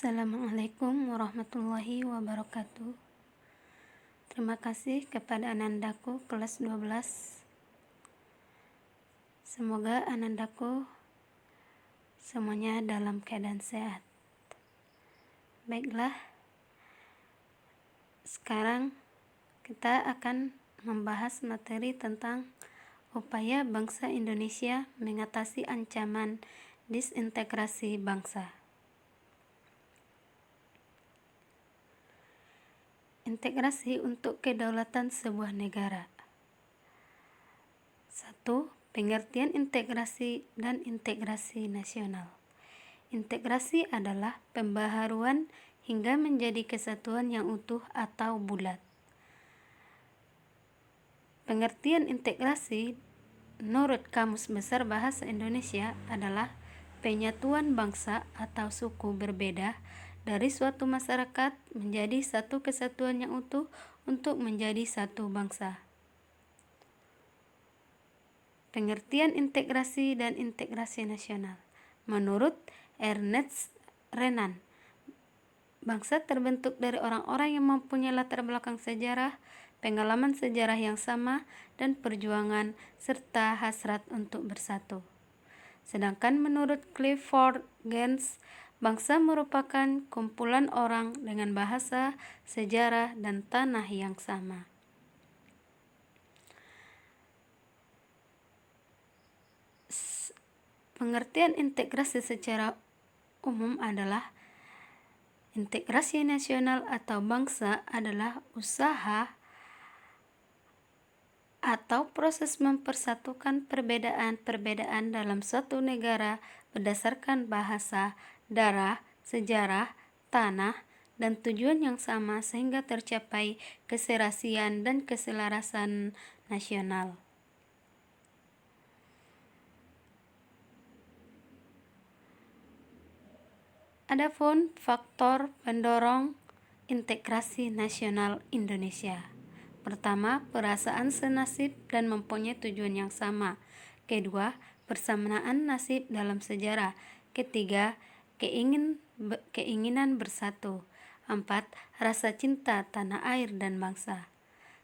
Assalamualaikum warahmatullahi wabarakatuh. Terima kasih kepada anandaku kelas 12. Semoga anandaku semuanya dalam keadaan sehat. Baiklah, sekarang kita akan membahas materi tentang upaya bangsa Indonesia mengatasi ancaman disintegrasi bangsa. Integrasi untuk kedaulatan sebuah negara. 1. Pengertian integrasi dan integrasi nasional. Integrasi adalah pembaharuan hingga menjadi kesatuan yang utuh atau bulat. Pengertian integrasi menurut Kamus Besar Bahasa Indonesia adalah penyatuan bangsa atau suku berbeda dari suatu masyarakat menjadi satu kesatuan yang utuh untuk menjadi satu bangsa. Pengertian integrasi dan integrasi nasional. Menurut Ernest Renan, bangsa terbentuk dari orang-orang yang mempunyai latar belakang sejarah, pengalaman sejarah yang sama, dan perjuangan serta hasrat untuk bersatu. Sedangkan menurut Clifford Geertz, bangsa merupakan kumpulan orang dengan bahasa, sejarah, dan tanah yang sama. Pengertian integrasi secara umum adalah integrasi nasional atau bangsa adalah usaha atau proses mempersatukan perbedaan-perbedaan dalam suatu negara berdasarkan bahasa, darah, sejarah, tanah, dan tujuan yang sama sehingga tercapai keserasian dan keselarasan nasional. Adapun faktor pendorong integrasi nasional Indonesia. Pertama, perasaan senasib dan mempunyai tujuan yang sama. Kedua, persamaan nasib dalam sejarah. Ketiga, keinginan bersatu. 4. Rasa cinta tanah air dan bangsa.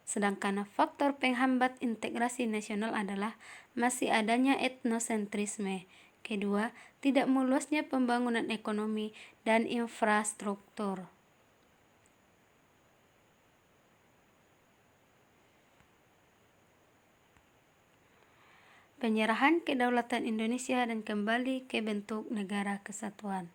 Sedangkan faktor penghambat integrasi nasional adalah masih adanya etnosentrisme. Kedua, tidak meluasnya pembangunan ekonomi dan infrastruktur. Penyerahan kedaulatan Indonesia dan kembali ke bentuk negara kesatuan.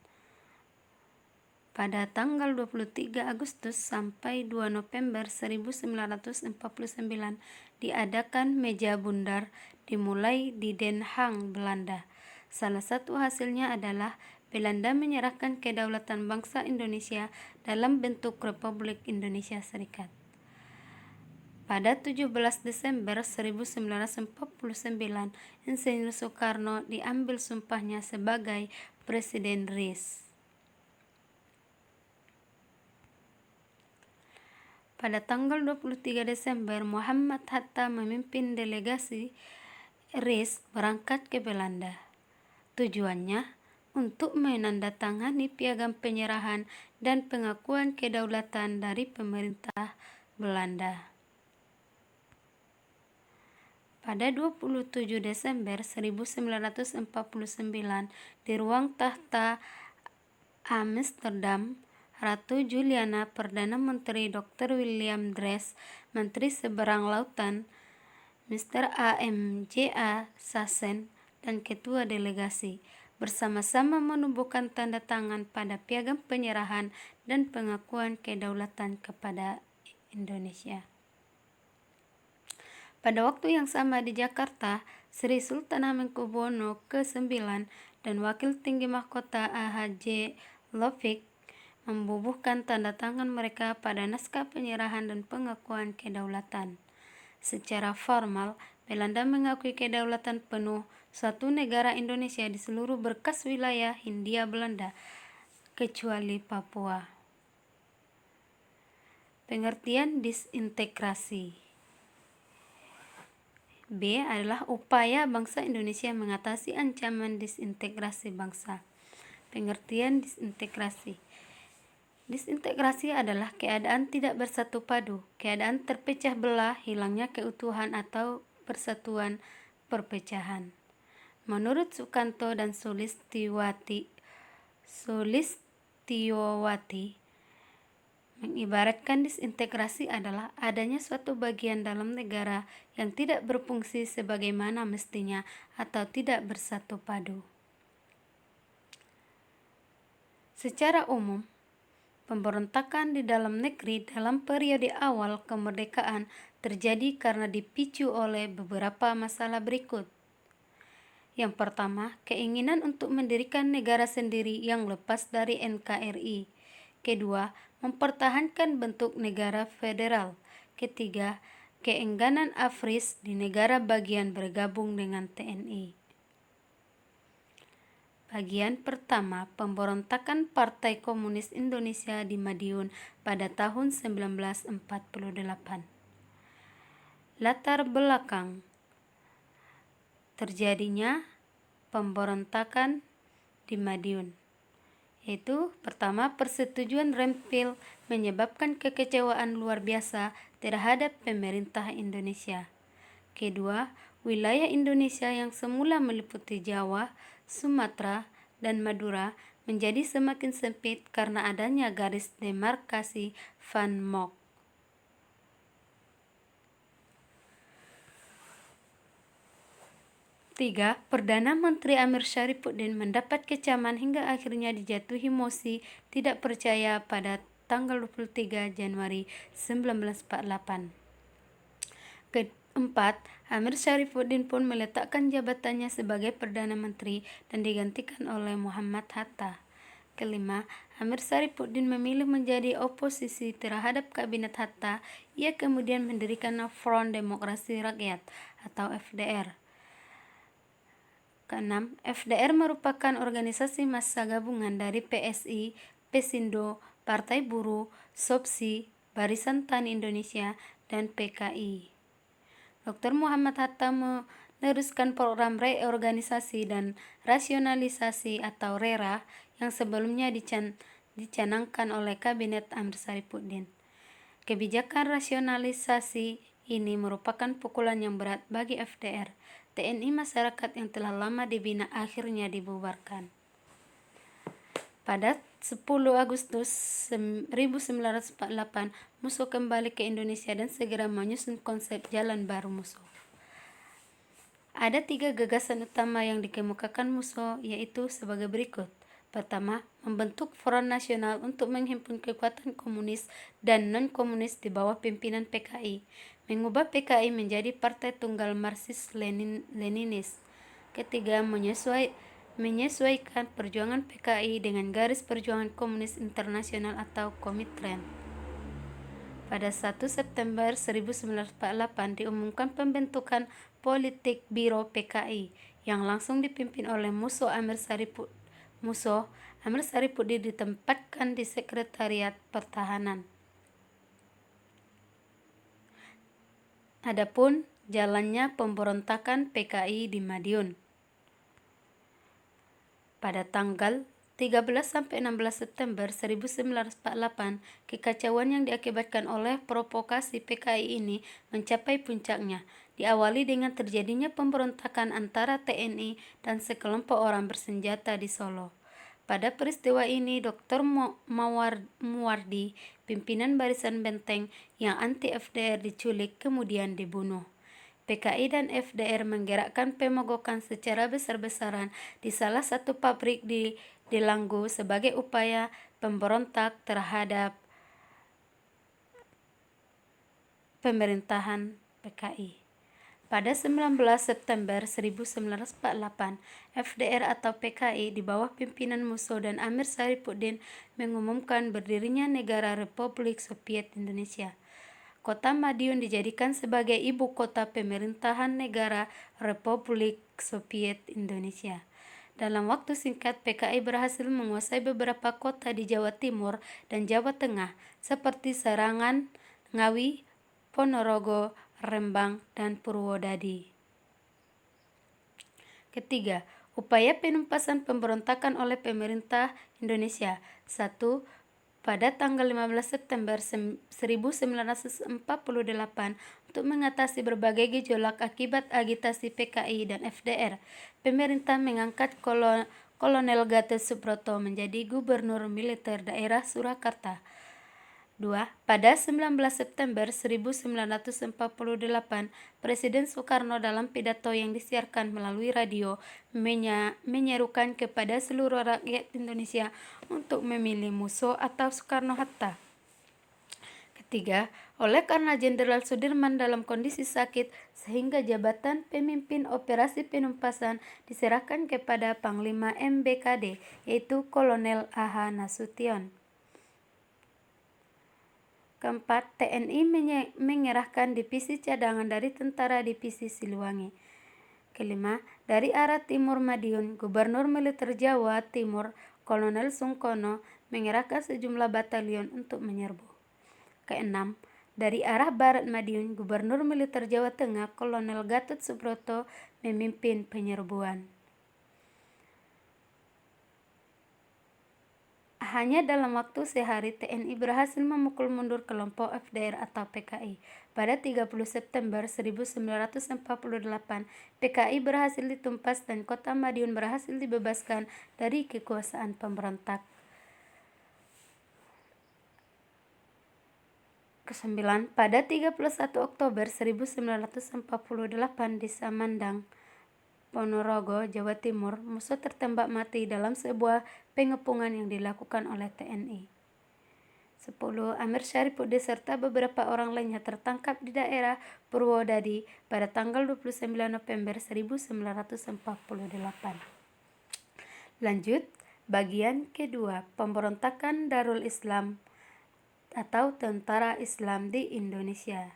Pada tanggal 23 Agustus sampai 2 November 1949 diadakan meja bundar dimulai di Den Haag, Belanda. Salah satu hasilnya adalah Belanda menyerahkan kedaulatan bangsa Indonesia dalam bentuk Republik Indonesia Serikat. Pada 17 Desember 1949, Insinyur Soekarno diambil sumpahnya sebagai Presiden RIS. Pada tanggal 23 Desember, Muhammad Hatta memimpin delegasi RIS berangkat ke Belanda. Tujuannya untuk menandatangani piagam penyerahan dan pengakuan kedaulatan dari pemerintah Belanda. Pada 27 Desember 1949 di ruang tahta Amsterdam, Ratu Juliana, Perdana Menteri Dr. William Drees, Menteri Seberang Lautan Mr. A.M.J.A. Sachsen, dan Ketua Delegasi bersama-sama menubuhkan tanda tangan pada piagam penyerahan dan pengakuan kedaulatan kepada Indonesia. Pada waktu yang sama di Jakarta, Sri Sultan Hamengkubuwono ke-9 dan Wakil Tinggi Mahkota A.H.J. Lopik membubuhkan tanda tangan mereka pada naskah penyerahan dan pengakuan kedaulatan. Secara formal, Belanda mengakui kedaulatan penuh suatu negara Indonesia di seluruh berkas wilayah Hindia Belanda, kecuali Papua. Pengertian disintegrasi. B adalah upaya bangsa Indonesia mengatasi ancaman disintegrasi bangsa. Pengertian disintegrasi. Disintegrasi adalah keadaan tidak bersatu padu, keadaan terpecah belah, hilangnya keutuhan atau persatuan perpecahan. Menurut Sukanto dan Sulistiowati, mengibaratkan disintegrasi adalah adanya suatu bagian dalam negara yang tidak berfungsi sebagaimana mestinya atau tidak bersatu padu. Secara umum, pemberontakan di dalam negeri dalam periode awal kemerdekaan terjadi karena dipicu oleh beberapa masalah berikut. Yang pertama, keinginan untuk mendirikan negara sendiri yang lepas dari NKRI. Kedua, mempertahankan bentuk negara federal. Ketiga, keengganan AFRIS di negara bagian bergabung dengan TNI. Bagian pertama, pemberontakan Partai Komunis Indonesia di Madiun pada tahun 1948. Latar belakang terjadinya pemberontakan di Madiun, yaitu pertama, persetujuan Rempil menyebabkan kekecewaan luar biasa terhadap pemerintah Indonesia. Kedua, wilayah Indonesia yang semula meliputi Jawa, Sumatera, dan Madura menjadi semakin sempit karena adanya garis demarkasi Van Mock. Tiga, Perdana Menteri Amir Syarifuddin mendapat kecaman hingga akhirnya dijatuhi mosi tidak percaya pada tanggal 23 Januari 1948. Keempat, Amir Syarifuddin pun meletakkan jabatannya sebagai Perdana Menteri dan digantikan oleh Muhammad Hatta. Kelima, Amir Syarifuddin memilih menjadi oposisi terhadap Kabinet Hatta. Ia kemudian mendirikan Front Demokrasi Rakyat atau FDR. Keenam, FDR merupakan organisasi massa gabungan dari PSI, Pesindo, Partai Buruh, SOPSI, Barisan Tani Indonesia, dan PKI. Dr. Muhammad Hatta meneruskan program reorganisasi dan rasionalisasi atau RERA yang sebelumnya dicanangkan oleh Kabinet Amir Syarifuddin. Kebijakan rasionalisasi ini merupakan pukulan yang berat bagi FDR. TNI masyarakat yang telah lama dibina akhirnya dibubarkan. Pada 10 Agustus 1948, Musso kembali ke Indonesia dan segera menyusun konsep Jalan Baru Musso. Ada 3 gagasan utama yang dikemukakan Musso, yaitu sebagai berikut. Pertama, membentuk Front Nasional untuk menghimpun kekuatan komunis dan non-komunis di bawah pimpinan PKI, mengubah PKI menjadi partai tunggal Marxis-Leninis. Ketiga, menyesuaikan perjuangan PKI dengan garis perjuangan komunis internasional atau Komitren. Pada 1 September 1948 diumumkan pembentukan Politik Biro PKI yang langsung dipimpin oleh Musso. Amir Syarifuddin ditempatkan di Sekretariat Pertahanan. Adapun jalannya pemberontakan PKI di Madiun. Pada tanggal 13-16 September 1948, kekacauan yang diakibatkan oleh provokasi PKI ini mencapai puncaknya, diawali dengan terjadinya pemberontakan antara TNI dan sekelompok orang bersenjata di Solo. Pada peristiwa ini, Dr. Muwardi, pimpinan Barisan Benteng yang anti-FDR diculik kemudian dibunuh. PKI dan FDR menggerakkan pemogokan secara besar-besaran di salah satu pabrik di Delanggu sebagai upaya pemberontak terhadap pemerintahan PKI. Pada 19 September 1948, FDR atau PKI di bawah pimpinan Musso dan Amir Syarifuddin mengumumkan berdirinya Negara Republik Soviet Indonesia. Kota Madiun dijadikan sebagai ibu kota pemerintahan Negara Republik Soviet Indonesia. Dalam waktu singkat, PKI berhasil menguasai beberapa kota di Jawa Timur dan Jawa Tengah seperti Sarangan, Ngawi, Ponorogo, Rembang, dan Purwodadi. Ketiga, upaya penumpasan pemberontakan oleh pemerintah Indonesia. 1. pada tanggal 15 September 1948 untuk mengatasi berbagai gejolak akibat agitasi PKI dan FDR. Pemerintah mengangkat Kolonel Gatot Subroto menjadi gubernur militer daerah Surakarta. 2. Pada 19 September 1948, Presiden Soekarno dalam pidato yang disiarkan melalui radio menyerukan kepada seluruh rakyat Indonesia untuk memilih musuh atau Soekarno-Hatta. Ketiga, oleh karena Jenderal Sudirman dalam kondisi sakit sehingga jabatan pemimpin operasi penumpasan diserahkan kepada Panglima MBKD, yaitu Kolonel A.H. Nasution. Keempat, TNI mengerahkan divisi cadangan dari Tentara Divisi Siliwangi. Kelima, dari arah timur Madiun, Gubernur Militer Jawa Timur Kolonel Sungkono mengerahkan sejumlah batalion untuk menyerbu. Keenam, dari arah barat Madiun, Gubernur Militer Jawa Tengah Kolonel Gatot Subroto memimpin penyerbuan. Hanya dalam waktu sehari, TNI berhasil memukul mundur kelompok FDR atau PKI. Pada 30 September 1948, PKI berhasil ditumpas dan kota Madiun berhasil dibebaskan dari kekuasaan pemberontak. Kesembilan, pada 31 Oktober 1948 di Samandang, Ponorogo, Jawa Timur, musuh tertembak mati dalam sebuah pengepungan yang dilakukan oleh TNI. 10. Amir Syarifuddin serta beberapa orang lainnya tertangkap di daerah Purwodadi pada tanggal 29 November 1948. Lanjut, bagian kedua, pemberontakan Darul Islam atau Tentara Islam di Indonesia.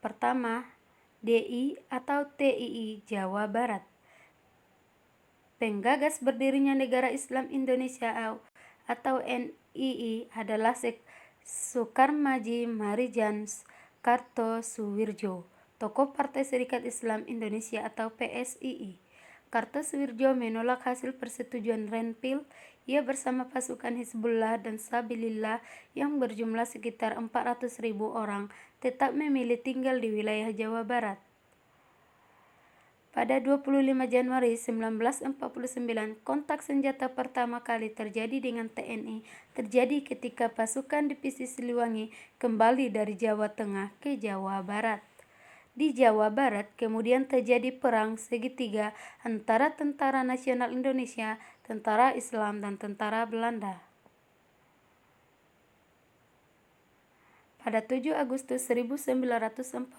Pertama, DI atau TII Jawa Barat. Penggagas berdirinya Negara Islam Indonesia atau NII adalah Sukarmaji Marijan Kartosuwirjo, tokoh Partai Serikat Islam Indonesia atau PSII. Kartosuwirjo menolak hasil persetujuan Renville. Ia bersama pasukan Hizbullah dan Sabilillah yang berjumlah sekitar 400.000 orang tetap memilih tinggal di wilayah Jawa Barat. Pada 25 Januari 1949, kontak senjata pertama kali terjadi dengan TNI terjadi ketika pasukan Divisi Siliwangi kembali dari Jawa Tengah ke Jawa Barat. Di Jawa Barat kemudian terjadi perang segitiga antara Tentara Nasional Indonesia, Tentara Islam, dan Tentara Belanda. Pada 7 Agustus 1949,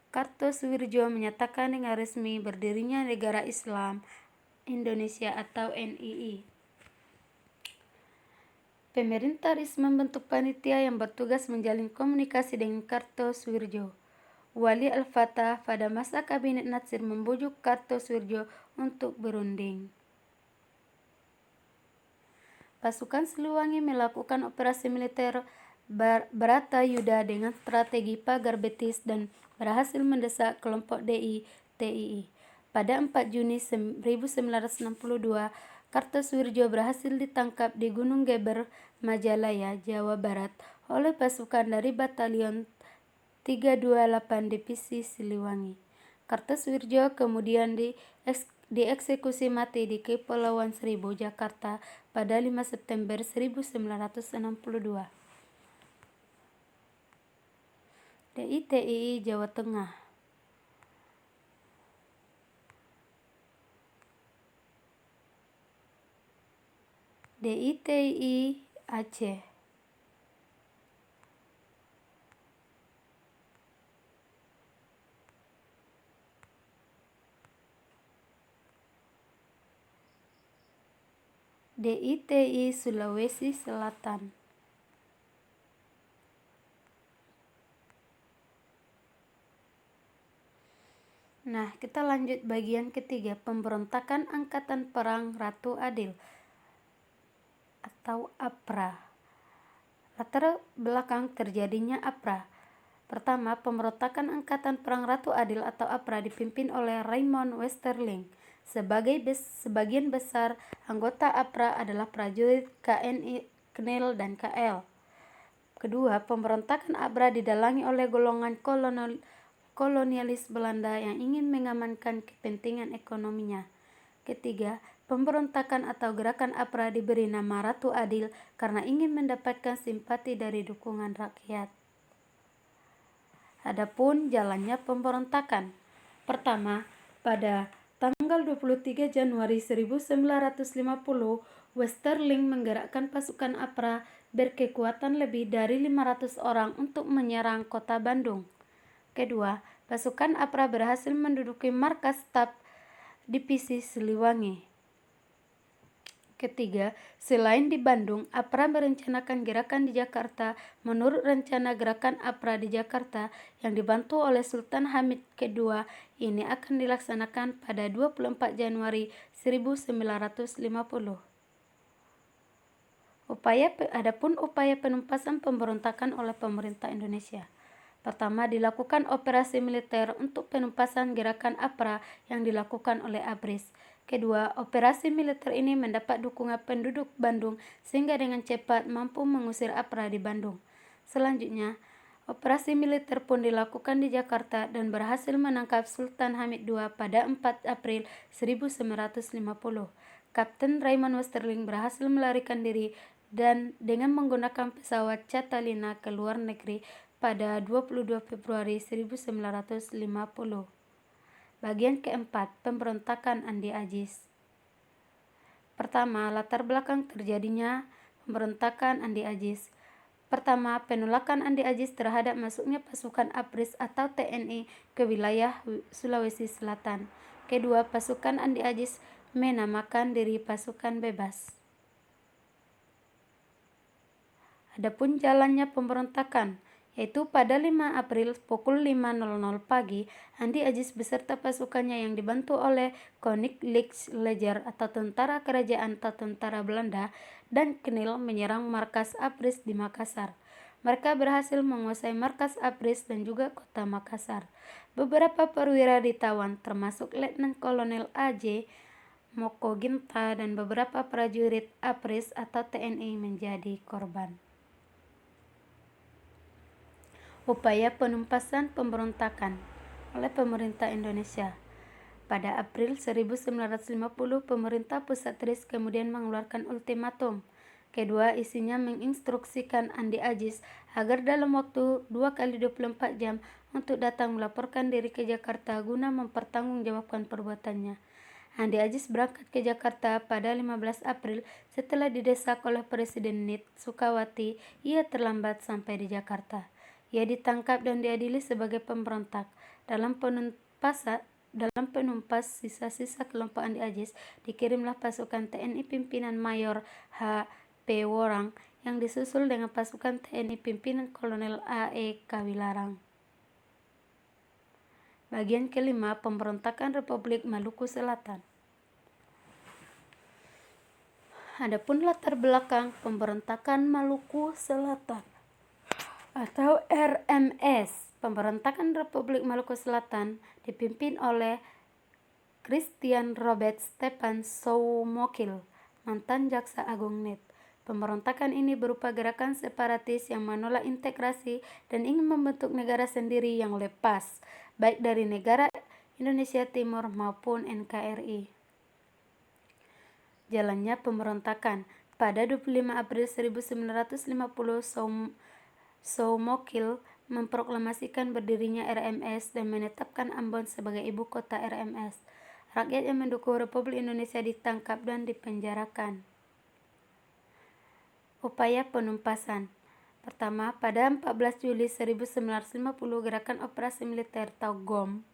Kartosuwirjo menyatakan dengan resmi berdirinya Negara Islam Indonesia atau NII. Pemerintah RIS membentuk panitia yang bertugas menjalin komunikasi dengan Kartosuwirjo. Wali Al-Fatah pada masa Kabinet Natsir membujuk Kartosuwirjo untuk berunding. Pasukan Siliwangi melakukan operasi militer Bharatayuda dengan strategi pagar betis dan berhasil mendesak kelompok DI TII. Pada 4 Juni 1962, Kartosuwirjo berhasil ditangkap di Gunung Geber, Majalaya, Jawa Barat oleh pasukan dari Batalion 328 Divisi Siliwangi. Kartosuwirjo kemudian dieksekusi mati di Kepulauan Seribu, Jakarta pada 5 September 1962. DITII Jawa Tengah. DITII Aceh. DITII Sulawesi Selatan. Nah, kita lanjut bagian ketiga, pemberontakan Angkatan Perang Ratu Adil atau APRA. Latar belakang terjadinya APRA. Pertama, pemberontakan Angkatan Perang Ratu Adil atau APRA dipimpin oleh Raymond Westerling. Sebagian besar anggota APRA adalah prajurit KNI, KNIL, dan KL. Kedua, pemberontakan APRA didalangi oleh golongan kolonialis Belanda yang ingin mengamankan kepentingan ekonominya. Ketiga, pemberontakan atau gerakan APRA diberi nama Ratu Adil karena ingin mendapatkan simpati dari dukungan rakyat. Adapun jalannya pemberontakan. Pertama, pada tanggal 23 Januari 1950, Westerling menggerakkan pasukan APRA berkekuatan lebih dari 500 orang untuk menyerang kota Bandung. Kedua, pasukan APRA berhasil menduduki markas staf divisi Siliwangi. Ketiga, selain di Bandung, APRA merencanakan gerakan di Jakarta. Menurut rencana gerakan APRA di Jakarta yang dibantu oleh Sultan Hamid II, ini akan dilaksanakan pada 24 Januari 1950. Adapun upaya penumpasan pemberontakan oleh pemerintah Indonesia. Pertama, dilakukan operasi militer untuk penumpasan gerakan APRA yang dilakukan oleh ABRIS. Kedua, operasi militer ini mendapat dukungan penduduk Bandung sehingga dengan cepat mampu mengusir APRA di Bandung. Selanjutnya, operasi militer pun dilakukan di Jakarta dan berhasil menangkap Sultan Hamid II pada 4 April 1950. Kapten Raymond Westerling berhasil melarikan diri dan dengan menggunakan pesawat Catalina ke luar negeri pada 22 Februari 1950. Bagian keempat, pemberontakan Andi Ajis. Pertama, latar belakang terjadinya pemberontakan Andi Ajis. Pertama, penolakan Andi Ajis terhadap masuknya pasukan ABRIS atau TNI ke wilayah Sulawesi Selatan. Kedua, pasukan Andi Ajis menamakan diri pasukan bebas. Adapun jalannya pemberontakan, yaitu pada 5 April pukul 5.00 pagi, Andi Ajis beserta pasukannya yang dibantu oleh Koninklijke Leger atau tentara kerajaan atau tentara Belanda dan KNIL menyerang markas ABRIS di Makassar. Mereka berhasil menguasai markas ABRIS dan juga kota Makassar. Beberapa perwira ditawan termasuk Letnan Kolonel A.J. Mokoginta dan beberapa prajurit ABRIS atau TNI menjadi korban. Upaya penumpasan pemberontakan oleh pemerintah Indonesia. Pada April 1950, pemerintah pusat RIS kemudian mengeluarkan ultimatum. Kedua, isinya menginstruksikan Andi Ajis agar dalam waktu 2x24 jam untuk datang melaporkan diri ke Jakarta guna mempertanggungjawabkan perbuatannya. Andi Ajis berangkat ke Jakarta pada 15 April setelah didesak oleh Presiden Nit Sukawati. Ia terlambat sampai di Jakarta. Ia ditangkap dan diadili sebagai pemberontak. Dalam penumpas sisa-sisa kelompok Andi Ajis, dikirimlah pasukan TNI pimpinan Mayor H. P. Worang yang disusul dengan pasukan TNI pimpinan Kolonel A. E. Kawilarang. Bagian kelima, pemberontakan Republik Maluku Selatan. Adapun latar belakang pemberontakan Maluku Selatan atau RMS. Pemberontakan Republik Maluku Selatan dipimpin oleh Christian Robert Stephen Soumokil, mantan Jaksa Agung NIT. Pemberontakan ini berupa gerakan separatis yang menolak integrasi dan ingin membentuk negara sendiri yang lepas, baik dari negara Indonesia Timur maupun NKRI. Jalannya pemberontakan. Pada 25 April 1950, Soumokil memproklamasikan berdirinya RMS dan menetapkan Ambon sebagai ibu kota RMS. Rakyat yang mendukung Republik Indonesia ditangkap dan dipenjarakan. Upaya penumpasan. Pertama, pada 14 Juli 1950, gerakan operasi militer atau GOM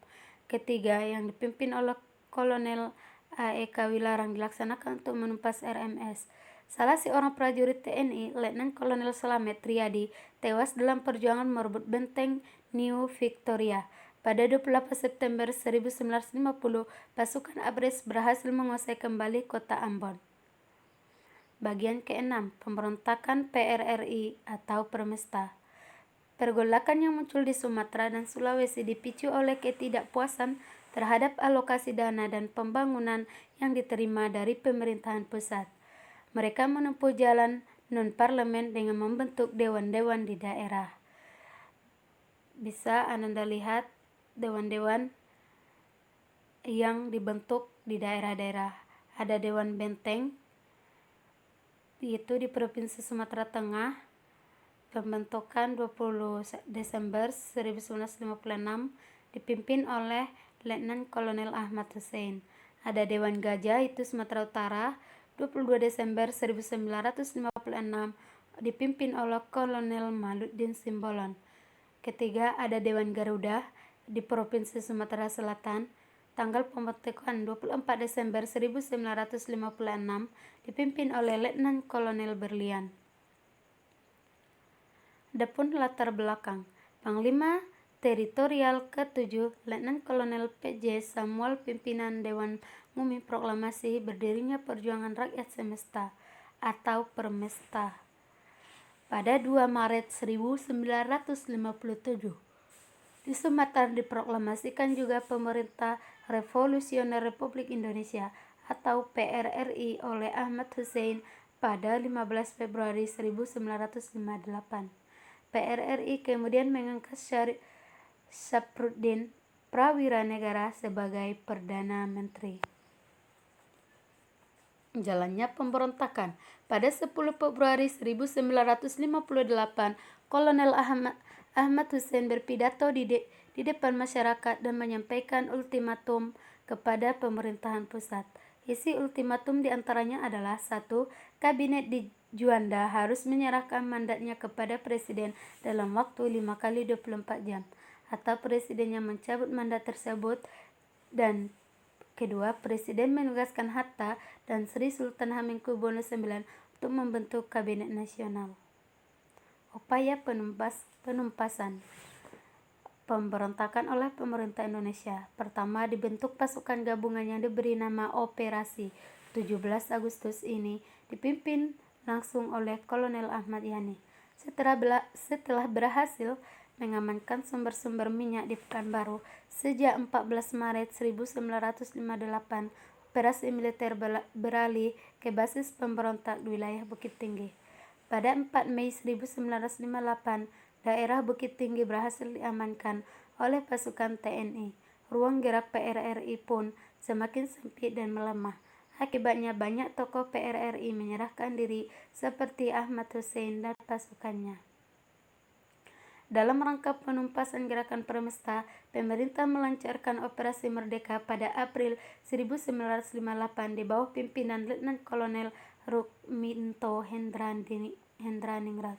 ketiga yang dipimpin oleh Kolonel A. E. Kawilarang dilaksanakan untuk menumpas RMS. Salah seorang prajurit TNI, Letnan Kolonel Slamet Riyadi, tewas dalam perjuangan merebut benteng New Victoria. Pada 28 September 1950, pasukan ABRIS berhasil menguasai kembali kota Ambon. Bagian keenam, pemberontakan PRRI atau Permesta. Pergolakan yang muncul di Sumatera dan Sulawesi dipicu oleh ketidakpuasan terhadap alokasi dana dan pembangunan yang diterima dari pemerintahan pusat. Mereka menempuh jalan non-parlemen dengan membentuk dewan-dewan di daerah. Bisa Anda lihat dewan-dewan yang dibentuk di daerah-daerah. Ada Dewan Benteng, yaitu di Provinsi Sumatera Tengah, pembentukan 20 Desember 1956, dipimpin oleh Letnan Kolonel Ahmad Hussein. Ada Dewan Gajah, itu Sumatera Utara, 22 Desember 1956, dipimpin oleh Kolonel Maluddin Simbolon. Ketiga, ada Dewan Garuda di Provinsi Sumatera Selatan, tanggal pembentukan 24 Desember 1956, dipimpin oleh Letnan Kolonel Berlian. Adapun latar belakang, Panglima Teritorial ke-7 Letnan Kolonel P.J. Samuel, pimpinan Dewan Ngumi proklamasi berdirinya Perjuangan Rakyat Semesta atau Permesta pada 2 Maret 1957. Di Sumatera diproklamasikan juga Pemerintah Revolusioner Republik Indonesia atau PRRI oleh Ahmad Hussein pada 15 Februari 1958. PRRI kemudian mengangkat Syafruddin Prawira Negara sebagai Perdana Menteri. Jalannya pemberontakan. Pada 10 Februari 1958, Kolonel Ahmad Hussein berpidato di depan masyarakat dan menyampaikan ultimatum kepada pemerintahan pusat. Isi ultimatum diantaranya adalah: 1. Kabinet di Juanda harus menyerahkan mandatnya kepada Presiden dalam waktu 5 kali 24 jam, atau Presidennya mencabut mandat tersebut. Dan kedua, Presiden menugaskan Hatta dan Sri Sultan Hamengkubuwono IX untuk membentuk Kabinet Nasional. Upaya penumpasan pemberontakan oleh pemerintah Indonesia. Pertama, dibentuk pasukan gabungan yang diberi nama Operasi 17 Agustus ini, dipimpin langsung oleh Kolonel Ahmad Yani. Setelah berhasil mengamankan sumber-sumber minyak di Pekanbaru sejak 14 Maret 1958, operasi militer beralih ke basis pemberontak di wilayah Bukit Tinggi. Pada 4 Mei 1958, daerah Bukit Tinggi berhasil diamankan oleh pasukan TNI. Ruang gerak PRRI pun semakin sempit dan melemah. Akibatnya banyak tokoh PRRI menyerahkan diri seperti Ahmad Hussein dan pasukannya. Dalam rangka penumpasan gerakan Permesta, pemerintah melancarkan Operasi Merdeka pada April 1958 di bawah pimpinan Letnan Kolonel Rukminto Hendraningrat.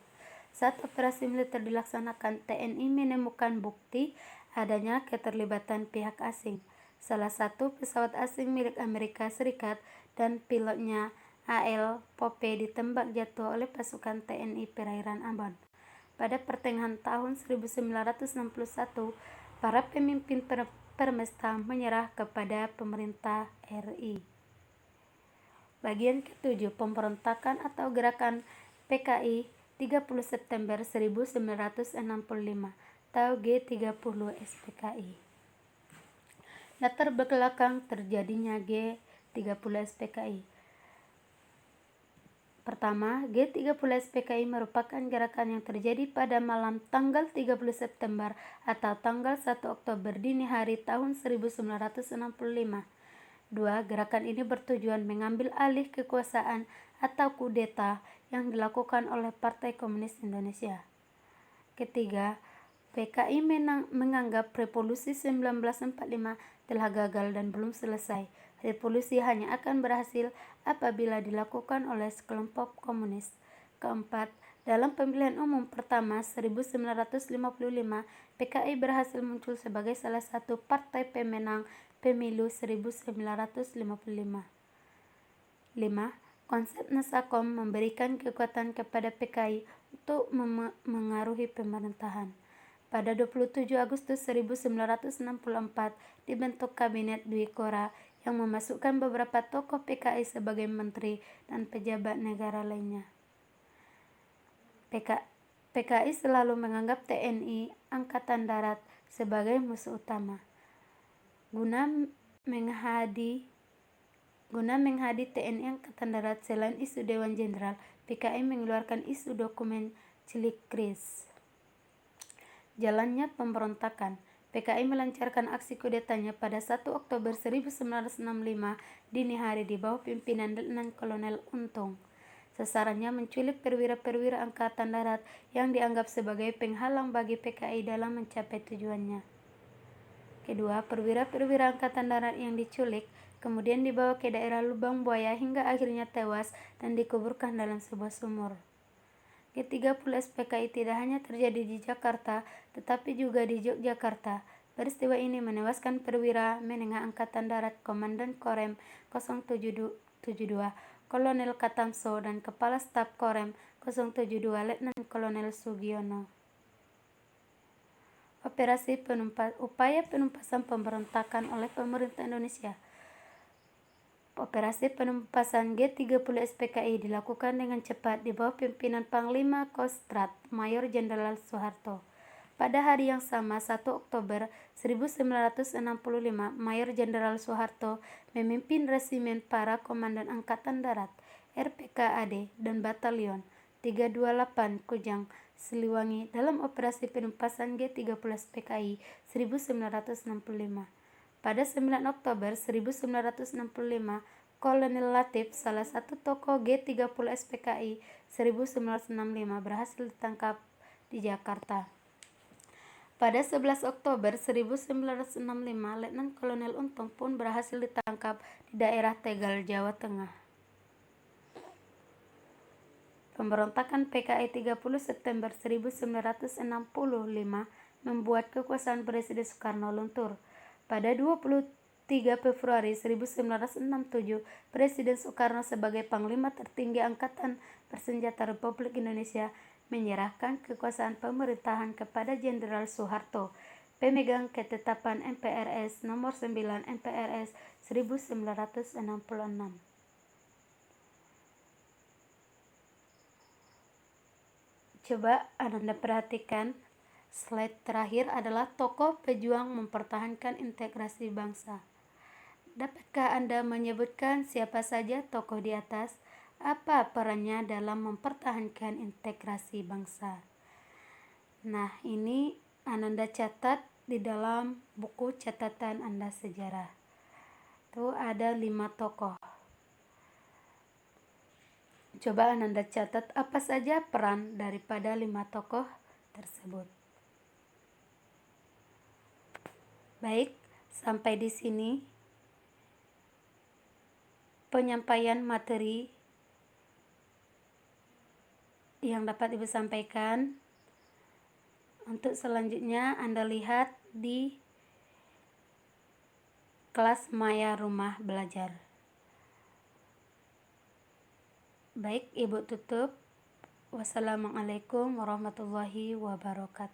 Saat operasi militer dilaksanakan, TNI menemukan bukti adanya keterlibatan pihak asing. Salah satu pesawat asing milik Amerika Serikat dan pilotnya A.L. Pope ditembak jatuh oleh pasukan TNI perairan Ambon. Pada pertengahan tahun 1961, para pemimpin Permesta menyerah kepada pemerintah RI. Bagian ke-7, pemberontakan atau gerakan PKI 30 September 1965 atau G30 SPKI. Latar belakang terjadinya G30 SPKI. Pertama, G30 SPKI merupakan gerakan yang terjadi pada malam tanggal 30 September atau tanggal 1 Oktober dini hari tahun 1965. Dua, gerakan ini bertujuan mengambil alih kekuasaan atau kudeta yang dilakukan oleh Partai Komunis Indonesia. Ketiga, PKI menganggap Revolusi 1945 telah gagal dan belum selesai. Revolusi hanya akan berhasil apabila dilakukan oleh sekelompok komunis. Keempat, dalam pemilihan umum pertama 1955, PKI berhasil muncul sebagai salah satu partai pemenang pemilu 1955. 5. Konsep Nasakom memberikan kekuatan kepada PKI untuk mengaruhi pemerintahan. Pada 27 Agustus 1964 dibentuk Kabinet Dwi Kora yang memasukkan beberapa tokoh PKI sebagai menteri dan pejabat negara lainnya. PKI selalu menganggap TNI Angkatan Darat sebagai musuh utama. Guna menghadi TNI Angkatan Darat, selain isu Dewan Jenderal, PKI mengeluarkan isu dokumen Cilikrish. Jalannya pemberontakan. PKI melancarkan aksi kudetanya pada 1 Oktober 1965 dini hari di bawah pimpinan Letnan Kolonel Untung. Sasarannya menculik perwira-perwira Angkatan Darat yang dianggap sebagai penghalang bagi PKI dalam mencapai tujuannya. Kedua, perwira-perwira Angkatan Darat yang diculik kemudian dibawa ke daerah Lubang Buaya hingga akhirnya tewas dan dikuburkan dalam sebuah sumur. Ke-30 SPKI tidak hanya terjadi di Jakarta, tetapi juga di Yogyakarta. Peristiwa ini menewaskan perwira menengah Angkatan Darat Komandan Korem 072, Kolonel Katamso, dan Kepala Staf Korem 072 Letnan Kolonel Sugiono. Upaya penumpasan pemberontakan oleh pemerintah Indonesia. Operasi penumpasan G30 SPKI dilakukan dengan cepat di bawah pimpinan Panglima Kostrad Mayor Jenderal Soeharto. Pada hari yang sama, 1 Oktober 1965, Mayor Jenderal Soeharto memimpin resimen para komandan Angkatan Darat, RPKAD, dan Batalion 328 Kujang Siliwangi dalam operasi penumpasan G30 SPKI 1965. Pada 9 Oktober 1965, Kolonel Latif, salah satu tokoh G30 SPKI 1965, berhasil ditangkap di Jakarta. Pada 11 Oktober 1965, Letnan Kolonel Untung pun berhasil ditangkap di daerah Tegal, Jawa Tengah. Pemberontakan PKI 30 September 1965 membuat kekuasaan Presiden Soekarno luntur. Pada 23 Februari 1967, Presiden Soekarno sebagai Panglima tertinggi Angkatan Bersenjata Republik Indonesia menyerahkan kekuasaan pemerintahan kepada Jenderal Soeharto, pemegang ketetapan MPRS nomor 9 MPRS 1966. Coba Anda perhatikan. Slide terakhir adalah tokoh pejuang mempertahankan integrasi bangsa. Dapatkah Anda menyebutkan siapa saja tokoh di atas? Apa perannya dalam mempertahankan integrasi bangsa? Nah, ini Anda catat di dalam buku catatan Anda sejarah. Tuh ada 5 tokoh. Coba Anda catat apa saja peran daripada 5 tokoh tersebut. Baik, sampai di sini penyampaian materi yang dapat Ibu sampaikan. Untuk selanjutnya Anda lihat di kelas Maya Rumah Belajar. Baik, Ibu tutup. Wassalamualaikum warahmatullahi wabarakatuh.